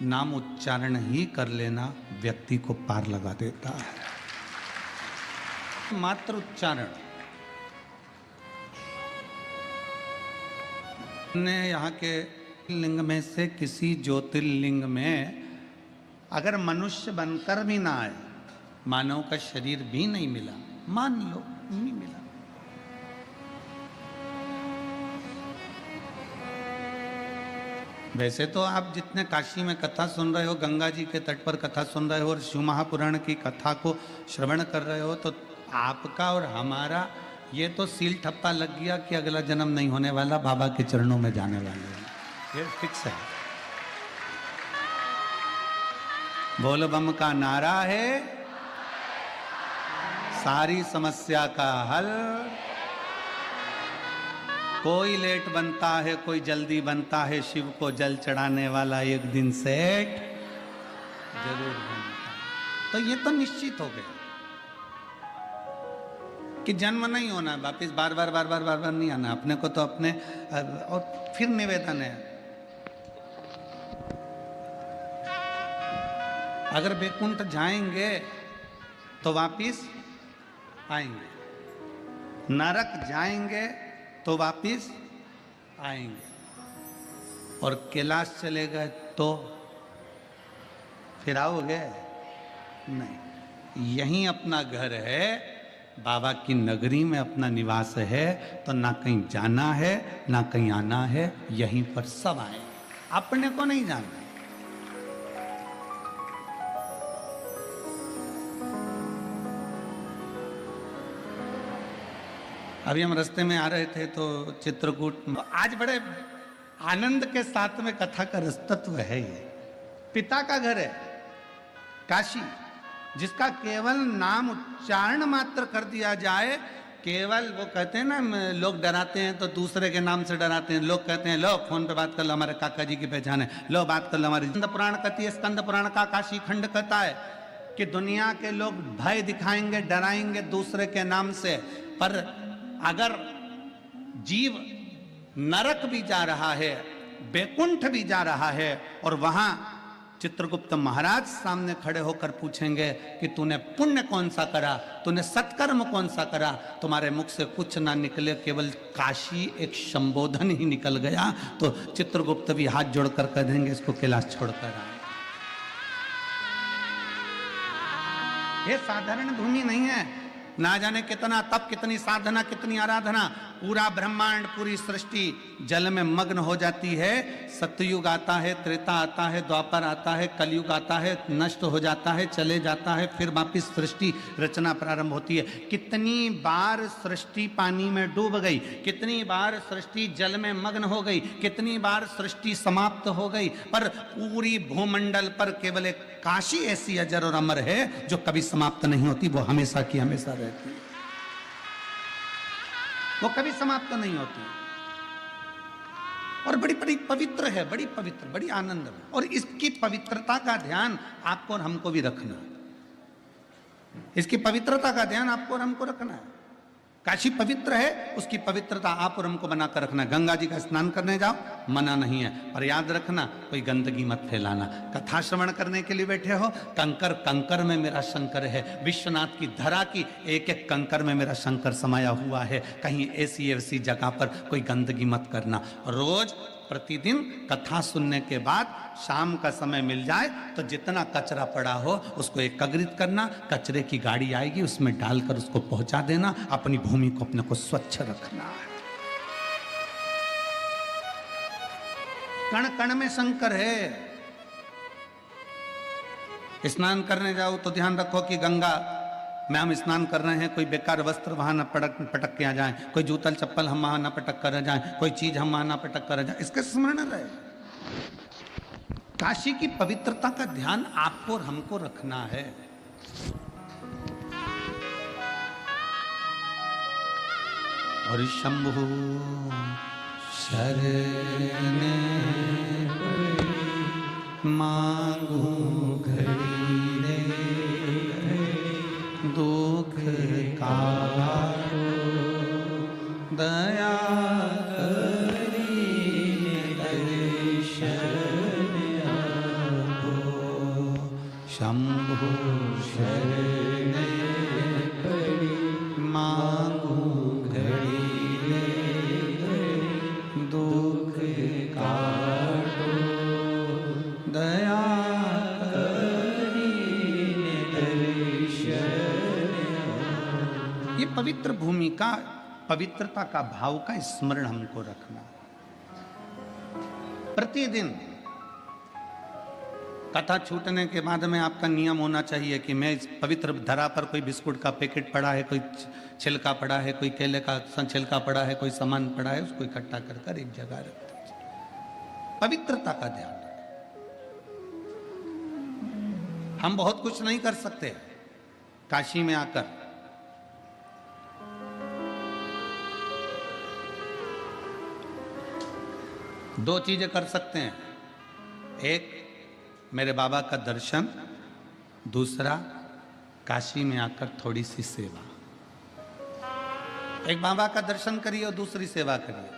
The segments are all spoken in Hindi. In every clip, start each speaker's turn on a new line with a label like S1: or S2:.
S1: नाम उच्चारण ही कर लेना व्यक्ति को पार लगा देता है। मात्र उच्चारण ने यहाँ के लिंग में से किसी ज्योतिर्लिंग में अगर मनुष्य बनकर भी ना आए, मानव का शरीर भी नहीं मिला, मान लो नहीं मिला, वैसे तो आप जितने काशी में कथा सुन रहे हो, गंगा जी के तट पर कथा सुन रहे हो और शिव महापुराण की कथा को श्रवण कर रहे हो, तो आपका और हमारा ये तो सील ठप्पा लग गया कि अगला जन्म नहीं होने वाला, बाबा के चरणों में जाने वाले हैं, ये फिक्स है। बोल बम का नारा है सारी समस्या का हल। कोई लेट बनता है, कोई जल्दी बनता है, शिव को जल चढ़ाने वाला एक दिन सेठ जरूर बनता है। तो ये तो निश्चित हो गया कि जन्म नहीं होना, वापिस बार बार बार बार बार बार नहीं आना अपने को, तो अपने और फिर निवेदन है, अगर वैकुंठ जाएंगे तो वापिस आएंगे, नरक जाएंगे तो वापिस आएंगे, और कैलाश चले गए तो फिर आओगे नहीं। यहीं अपना घर है, बाबा की नगरी में अपना निवास है, तो ना कहीं जाना है ना कहीं आना है, यहीं पर सब आए, अपने को नहीं जाना। अभी हम रास्ते में आ रहे थे तो चित्रकूट, आज बड़े आनंद के साथ में कथा का रसतत्व है। ये पिता का घर है काशी, जिसका केवल नाम उच्चारण मात्र कर दिया जाए, केवल वो कहते हैं ना, लोग डराते हैं तो दूसरे के नाम से डराते हैं। लोग कहते हैं लो फोन पे बात कर लो, हमारे काका जी की पहचान है, लो बात कर लो हमारी। स्कंद पुराण कहती है, स्कंद पुराण का काशी खंड कहता है कि दुनिया के लोग भय दिखाएंगे, डराएंगे दूसरे के नाम से, पर अगर जीव नरक भी जा रहा है, वैकुंठ भी जा रहा है, और वहां चित्रगुप्त महाराज सामने खड़े होकर पूछेंगे कि तूने पुण्य कौन सा करा, तूने सत्कर्म कौन सा करा, तुम्हारे मुख से कुछ ना निकले, केवल काशी एक संबोधन ही निकल गया, तो चित्रगुप्त भी हाथ जोड़कर कह देंगे इसको कैलाश छोड़कर आए। ये साधारण भूमि नहीं है, ना जाने कितना तप, कितनी साधना, कितनी आराधना, पूरा ब्रह्मांड, पूरी सृष्टि जल में मग्न हो जाती है। सतयुग आता है, त्रेता आता है, द्वापर आता है, कलयुग आता है, नष्ट हो जाता है, चले जाता है, फिर वापिस सृष्टि रचना प्रारंभ होती है। कितनी बार सृष्टि पानी में डूब गई, कितनी बार सृष्टि जल में मग्न हो गई, कितनी बार सृष्टि समाप्त हो गई, पर पूरी भूमंडल पर केवल एक काशी ऐसी अजर और अमर है जो कभी समाप्त नहीं होती, वो हमेशा की हमेशा रहती है, वो कभी समाप्त नहीं होती, और बड़ी बड़ी पवित्र है, बड़ी पवित्र, बड़ी आनंद है। और इसकी पवित्रता का ध्यान आपको और हमको भी रखना है, इसकी पवित्रता का ध्यान आपको और हमको रखना है। काशी पवित्र है, उसकी पवित्रता आप और हमको बनाकर रखना है। गंगा जी का स्नान करने जाओ, मना नहीं है, पर याद रखना कोई गंदगी मत फैलाना। कथा श्रवण करने के लिए बैठे हो, कंकर कंकर में मेरा शंकर है, विश्वनाथ की धरा की एक एक कंकर में मेरा शंकर समाया हुआ है, कहीं ऐसी ऐसी जगह पर कोई गंदगी मत करना। रोज प्रतिदिन कथा सुनने के बाद शाम का समय मिल जाए तो जितना कचरा पड़ा हो उसको एकत्रित करना, कचरे की गाड़ी आएगी उसमें डालकर उसको पहुंचा देना, अपनी भूमि को अपने को स्वच्छ रखना है। कण कण में शंकर है। स्नान करने जाओ तो ध्यान रखो कि गंगा में हम स्नान कर रहे हैं, कोई बेकार वस्त्र वहां न पटक के आ जाए, कोई जूतल चप्पल हम वहां न पटक कर जाए, कोई चीज हम वहां न पटक कर जाए, इसका स्मरण रहे। काशी की पवित्रता का ध्यान आपको और हमको रखना है। और शंभु शरण मांगू घड़ी रे, दुख कारो दया करी दर्शन शंभो शरण पड़ी मांगू घड़ी दुख काटो दया ये पवित्र भूमि का, पवित्रता का भाव का स्मरण हमको रखना। प्रतिदिन कथा छूटने के बाद में आपका नियम होना चाहिए कि मैं इस पवित्र धरा पर, कोई बिस्कुट का पैकेट पड़ा है, कोई छिलका पड़ा है, कोई केले का छिलका पड़ा है, कोई सामान पड़ा है, उसको इकट्ठा कर कर एक जगह रख दीजिए। पवित्रता का ध्यान रखें। हम बहुत कुछ नहीं कर सकते काशी में आकर, दो चीजें कर सकते हैं। एक, मेरे बाबा का दर्शन, दूसरा काशी में आकर थोड़ी सी सेवा। एक, बाबा का दर्शन करिए और दूसरी सेवा करिए,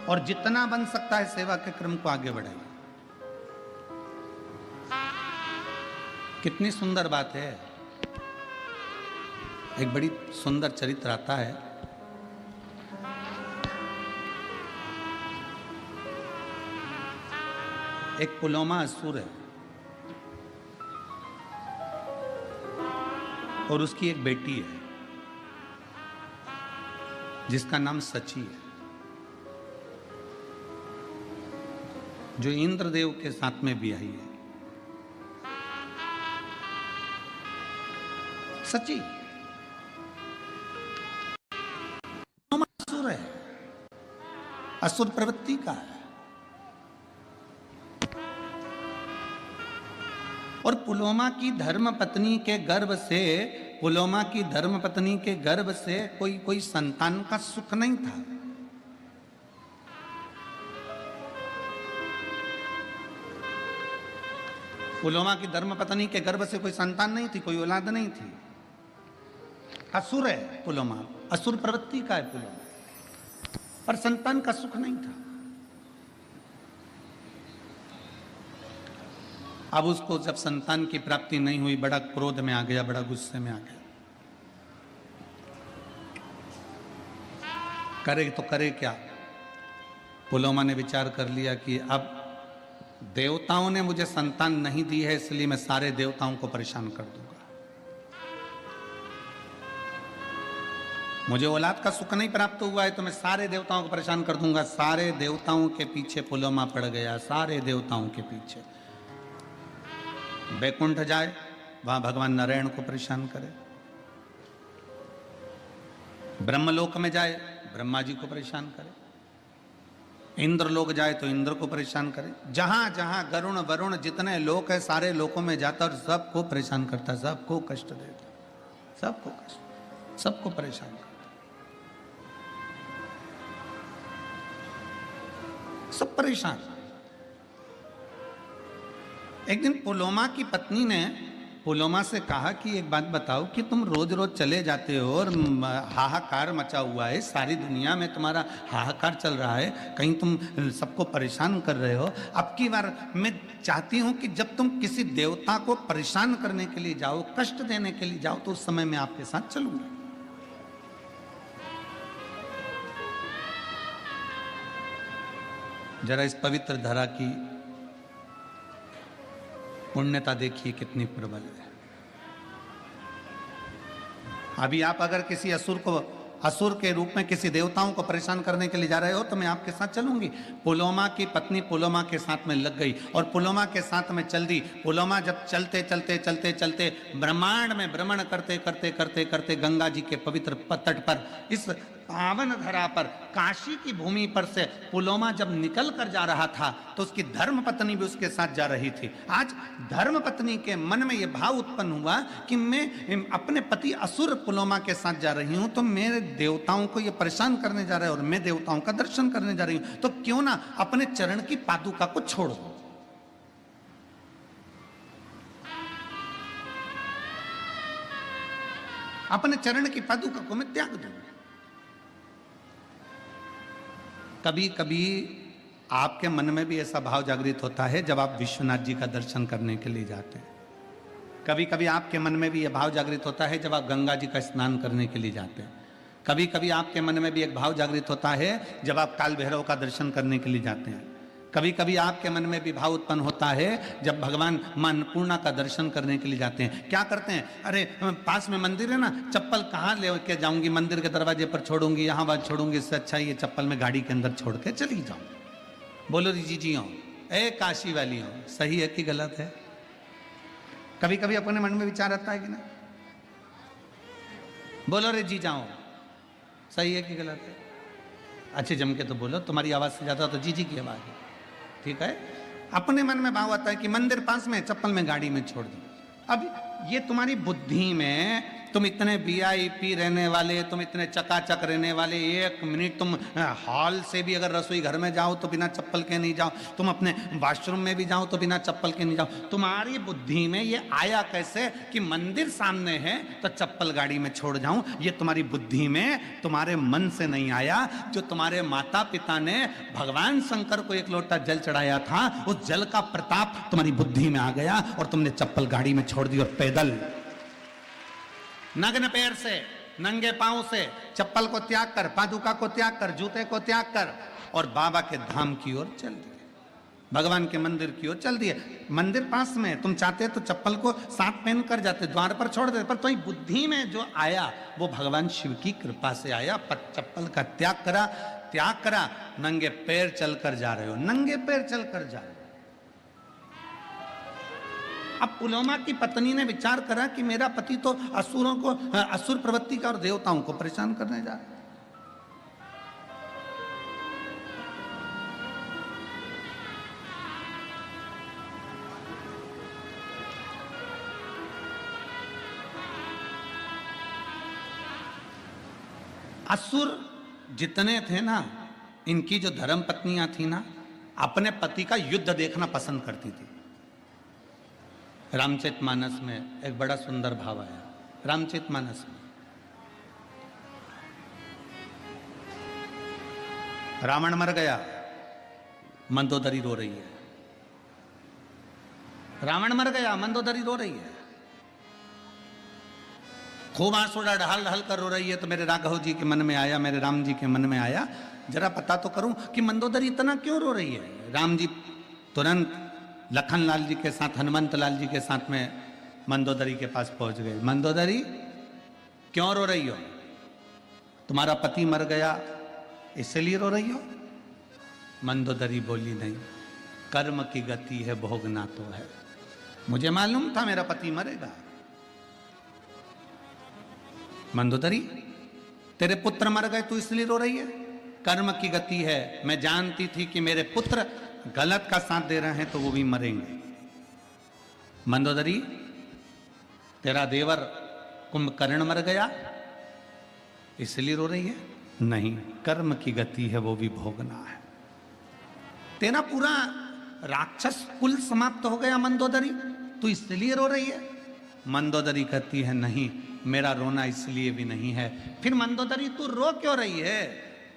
S1: और जितना बन सकता है सेवा के क्रम को आगे बढ़ाइए। कितनी सुंदर बात है। एक बड़ी सुंदर चरित्र आता है। एक पुलोमा असुर है और उसकी एक बेटी है जिसका नाम सची है, जो इंद्रदेव के साथ में ब्याही है। सची असुर है, असुर प्रवृत्ति का है। और पुलोमा की धर्म पत्नी के गर्भ से, पुलोमा की धर्म पत्नी के गर्भ से कोई संतान का सुख नहीं था। पुलोमा की धर्म पत्नी के गर्भ से कोई संतान नहीं थी, कोई औलाद नहीं थी। असुर है पुलोमा, असुर प्रवृत्ति का है पुलोमा, पर संतान का सुख नहीं था। अब उसको जब संतान की प्राप्ति नहीं हुई, बड़ा क्रोध में आ गया, बड़ा गुस्से में आ गया। करे तो करे क्या? पुलोमा ने विचार कर लिया कि अब देवताओं ने मुझे संतान नहीं दी है, इसलिए मैं सारे देवताओं को परेशान कर दूंगा। मुझे औलाद का सुख नहीं प्राप्त हुआ है तो मैं सारे देवताओं को परेशान कर दूंगा। सारे देवताओं के पीछे पुलोमा पड़ गया, सारे देवताओं के पीछे। बैकुंठ जाए, वहां भगवान नारायण को परेशान करे। ब्रह्मलोक में जाए, ब्रह्मा जी को परेशान करे। इंद्रलोक जाए तो इंद्र को परेशान करे। जहां जहां गरुण वरुण जितने लोक है, सारे लोकों में जाता और सबको परेशान करता, सबको कष्ट देता, सबको कष्ट, सबको परेशान करता, सब परेशान। एक दिन पुलोमा की पत्नी ने पुलोमा से कहा कि एक बात बताओ कि तुम रोज रोज चले जाते हो और हाहाकार मचा हुआ है, सारी दुनिया में तुम्हारा हाहाकार चल रहा है, कहीं तुम सबको परेशान कर रहे हो। अब की बार मैं चाहती हूं कि जब तुम किसी देवता को परेशान करने के लिए जाओ, कष्ट देने के लिए जाओ, तो उस समय मैं आपके साथ चलूंगा। जरा इस पवित्र धरा की पुण्यता देखिए कितनी प्रबल है। अभी आप अगर किसी असुर के रूप में किसी देवताओं को परेशान करने के लिए जा रहे हो तो मैं आपके साथ चलूंगी। पुलोमा की पत्नी पुलोमा के साथ में लग गई और पुलोमा के साथ में चल दी। पुलोमा जब चलते चलते चलते चलते ब्रह्मांड में भ्रमण करते करते करते करते गंगा जी के पवित्र तट पर, इस पावन धरा पर, काशी की भूमि पर से पुलोमा जब निकल कर जा रहा था तो उसकी धर्म पत्नी भी उसके साथ जा रही थी। आज धर्म पत्नी के मन में यह भाव उत्पन्न हुआ कि मैं अपने पति असुर पुलोमा के साथ जा रही हूं, तो मेरे देवताओं को ये परेशान करने जा रहे हैं और मैं देवताओं का दर्शन करने जा रही हूं, तो क्यों ना अपने चरण की पादुका को छोड़ दो। अपने चरण की पादुका को मैं त्याग दूं। कभी कभी आपके मन में भी ऐसा भाव जागृत होता है जब आप विश्वनाथ जी का दर्शन करने के लिए जाते हैं। कभी कभी आपके मन में भी यह भाव जागृत होता है जब आप गंगा जी का स्नान करने के लिए जाते हैं। कभी कभी आपके मन में भी एक भाव जागृत होता है जब आप काल भैरव का दर्शन करने के लिए जाते हैं। कभी कभी आपके मन में भी भाव उत्पन्न होता है जब भगवान मां अन्नपूर्णा का दर्शन करने के लिए जाते हैं। क्या करते हैं, अरे पास में मंदिर है ना, चप्पल कहाँ ले के जाऊंगी, मंदिर के दरवाजे पर छोड़ूंगी, यहाँ बात छोड़ूंगी, इससे अच्छा ये चप्पल में गाड़ी के अंदर छोड़ के चली जाऊं। बोलो जी हो, ए काशी वाली हो, सही है कि गलत है? कभी कभी अपने मन में विचार आता है कि ना? बोलो रे जी जाओ, सही है कि गलत है? अच्छे जम के तो बोलो, तुम्हारी आवाज से ज्यादा तो जी की आवाज है। ठीक है, अपने मन में भाव आता है कि मंदिर पास में, चप्पल में गाड़ी में छोड़ दो। अब ये तुम्हारी बुद्धि में, तुम इतने वीआईपी रहने वाले, तुम इतने चकाचक रहने वाले, एक मिनट तुम हॉल से भी अगर रसोई घर में जाओ तो बिना चप्पल के नहीं जाओ, तुम अपने वॉशरूम में भी जाओ तो बिना चप्पल के नहीं जाओ। तुम्हारी बुद्धि में ये आया कैसे कि मंदिर सामने है तो चप्पल गाड़ी में छोड़ जाऊं? ये तुम्हारी बुद्धि में, तुम्हारे मन से नहीं आया। जो तुम्हारे माता पिता ने भगवान शंकर को एक लोटा जल चढ़ाया था, उस जल का प्रताप तुम्हारी बुद्धि में आ गया और तुमने चप्पल गाड़ी में छोड़ दी और पैदल नग्न पैर से, नंगे पांव से, चप्पल को त्याग कर, पादुका को त्याग कर, जूते को त्याग कर और बाबा के धाम की ओर चल दिए, भगवान के मंदिर की ओर चल दिए। मंदिर पास में, तुम चाहते तो चप्पल को साथ पहन कर जाते, द्वार पर छोड़ देते, पर तुम्हारी बुद्धि में जो आया वो भगवान शिव की कृपा से आया। पर चप्पल का त्याग करा, नंगे पैर चलकर जा रहे हो, नंगे पैर चलकर जा रहे हो। अब पुलोमा की पत्नी ने विचार करा कि मेरा पति तो असुरों को, असुर प्रवृत्ति का और देवताओं को परेशान करने जा रहा है। असुर जितने थे ना, इनकी जो धर्म पत्नियां थी ना, अपने पति का युद्ध देखना पसंद करती थी। रामचरितमानस में एक बड़ा सुंदर भाव आया। रामचरितमानस में रावण मर गया, मंदोदरी रो रही है। रावण मर गया, मंदोदरी रो रही है, खूब आंसू ढाल ढाल कर रो रही है। तो मेरे राघव जी के मन में आया, मेरे राम जी के मन में आया, जरा पता तो करूं कि मंदोदरी इतना क्यों रो रही है। राम जी तुरंत लखन लाल जी के साथ, हनुमंत लाल जी के साथ में मंदोदरी के पास पहुंच गए। मंदोदरी क्यों रो रही हो? तुम्हारा पति मर गया इसलिए रो रही हो? मंदोदरी बोली नहीं, कर्म की गति है, भोगना तो है। मुझे मालूम था मेरा पति मरेगा। मंदोदरी, तेरे पुत्र मर गए तू इसलिए रो रही है? कर्म की गति है, मैं जानती थी कि मेरे पुत्र गलत का साथ दे रहे हैं तो वो भी मरेंगे। मंदोदरी, तेरा देवर कुंभकर्ण मर गया इसलिए रो रही है? नहीं, कर्म की गति है, वो भी भोगना है। तेरा पूरा राक्षस कुल समाप्त हो गया मंदोदरी, तू इसलिए रो रही है? मंदोदरी कहती है नहीं, मेरा रोना इसलिए भी नहीं है। फिर मंदोदरी तू रो क्यों रही है?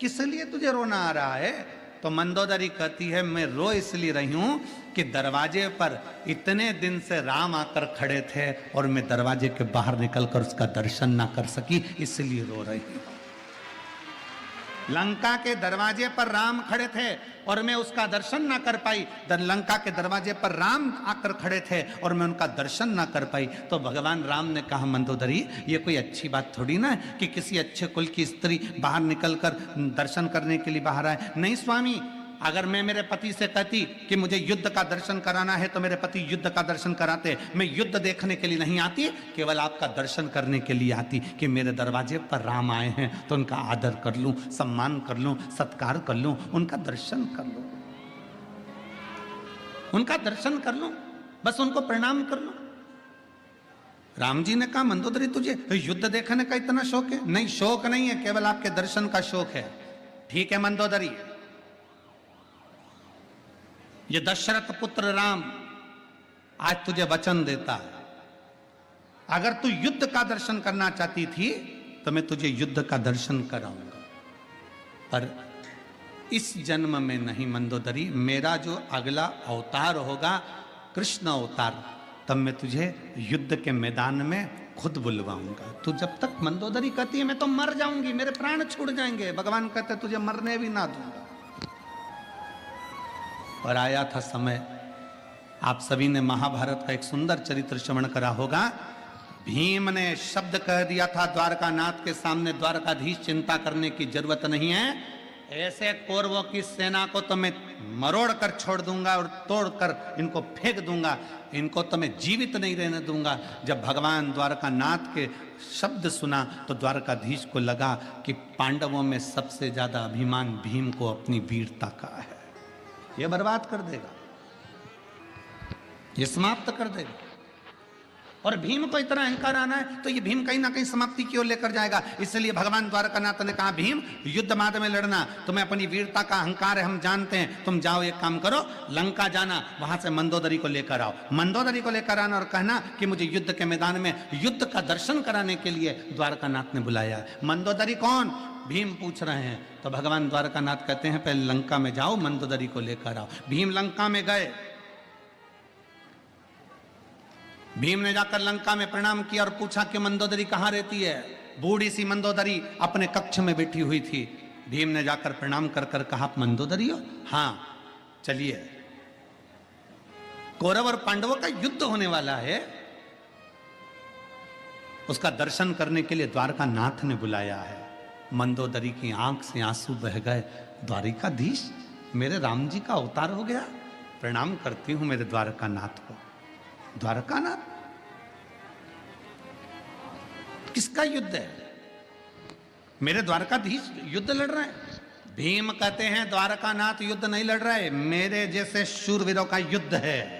S1: किस लिए तुझे रोना आ रहा है? तो मंदोदरी कहती है मैं रो इसलिए रही हूं कि दरवाजे पर इतने दिन से राम आकर खड़े थे और मैं दरवाजे के बाहर निकलकर उसका दर्शन ना कर सकी, इसलिए रो रही हूं। लंका के दरवाजे पर राम खड़े थे और मैं उसका दर्शन ना कर पाई। लंका के दरवाजे पर राम आकर खड़े थे और मैं उनका दर्शन ना कर पाई। तो भगवान राम ने कहा मंदोदरी, ये कोई अच्छी बात थोड़ी ना है कि किसी अच्छे कुल की स्त्री बाहर निकलकर दर्शन करने के लिए बाहर आए। नहीं स्वामी, अगर मैं मेरे पति से कहती कि मुझे युद्ध का दर्शन कराना है तो मेरे पति युद्ध का दर्शन कराते। मैं युद्ध देखने के लिए नहीं आती, केवल आपका दर्शन करने के लिए आती कि मेरे दरवाजे पर राम आए हैं तो उनका आदर कर लूं, सम्मान कर लूं, सत्कार कर लूं, उनका दर्शन कर लूं, उनका दर्शन कर लूं, बस उनको प्रणाम कर लूं। राम जी ने कहा मंदोदरी तुझे युद्ध देखने का इतना शौक है? नहीं, शौक नहीं है, केवल आपके दर्शन का शौक है। ठीक है मंदोदरी, ये दशरथ पुत्र राम आज तुझे वचन देता है, अगर तू युद्ध का दर्शन करना चाहती थी तो मैं तुझे युद्ध का दर्शन कराऊंगा, पर इस जन्म में नहीं मंदोदरी, मेरा जो अगला अवतार होगा कृष्ण अवतार, तब मैं तुझे युद्ध के मैदान में खुद बुलवाऊंगा। तू जब तक मंदोदरी कहती है मैं तो मर जाऊंगी, मेरे प्राण छूट जाएंगे, भगवान कहते तुझे मरने भी ना दूंगा। और आया था समय, आप सभी ने महाभारत का एक सुंदर चरित्र श्रवण करा होगा। भीम ने शब्द कह दिया था द्वारकानाथ के सामने, द्वारकाधीश चिंता करने की जरूरत नहीं है, ऐसे कौरवों की सेना को तो मैं मरोड़ कर छोड़ दूंगा और तोड़कर इनको फेंक दूंगा, इनको तो मैं जीवित नहीं रहने दूंगा। जब भगवान द्वारकानाथ के शब्द सुना तो द्वारकाधीश को लगा कि पांडवों में सबसे ज्यादा अभिमान भीम को अपनी वीरता का है, ये बर्बाद कर देगा, ये समाप्त कर देगा। और भीम को इतना अहंकार आना है तो ये भीम कहीं ना कहीं समाप्ति की ओर लेकर जाएगा। इसलिए भगवान द्वारकानाथ ने कहा भीम युद्ध मार्ग में लड़ना, तुम्हें अपनी वीरता का अहंकार है, हम जानते हैं, तुम जाओ एक काम करो, लंका जाना, वहां से मंदोदरी को लेकर आओ, मंदोदरी को लेकर आना और कहना कि मुझे युद्ध के मैदान में युद्ध का दर्शन कराने के लिए द्वारकानाथ ने बुलाया। मंदोदरी कौन? भीम पूछ रहे हैं। तो भगवान द्वारकानाथ कहते हैं पहले लंका में जाओ, मंदोदरी को लेकर आओ। भीम लंका में गए, भीम ने जाकर लंका में प्रणाम किया और पूछा कि मंदोदरी कहां रहती है। बूढ़ी सी मंदोदरी अपने कक्ष में बैठी हुई थी। भीम ने जाकर प्रणाम कर कर कहा मंदोदरी हो? हाँ, चलिए, कौरव और पांडवों का युद्ध होने वाला है, उसका दर्शन करने के लिए द्वारकानाथ ने बुलाया है। मंदोदरी की आंख से आंसू बह गए। द्वारिकाधीश, मेरे राम जी का अवतार हो गया, प्रणाम करती हूं मेरे द्वारकानाथ को। द्वारकानाथ किसका युद्ध है? मेरे द्वारकाधीश युद्ध लड़ रहे हैं। भीम कहते हैं द्वारकानाथ युद्ध नहीं लड़ रहे, मेरे जैसे शूरवीरों का युद्ध है।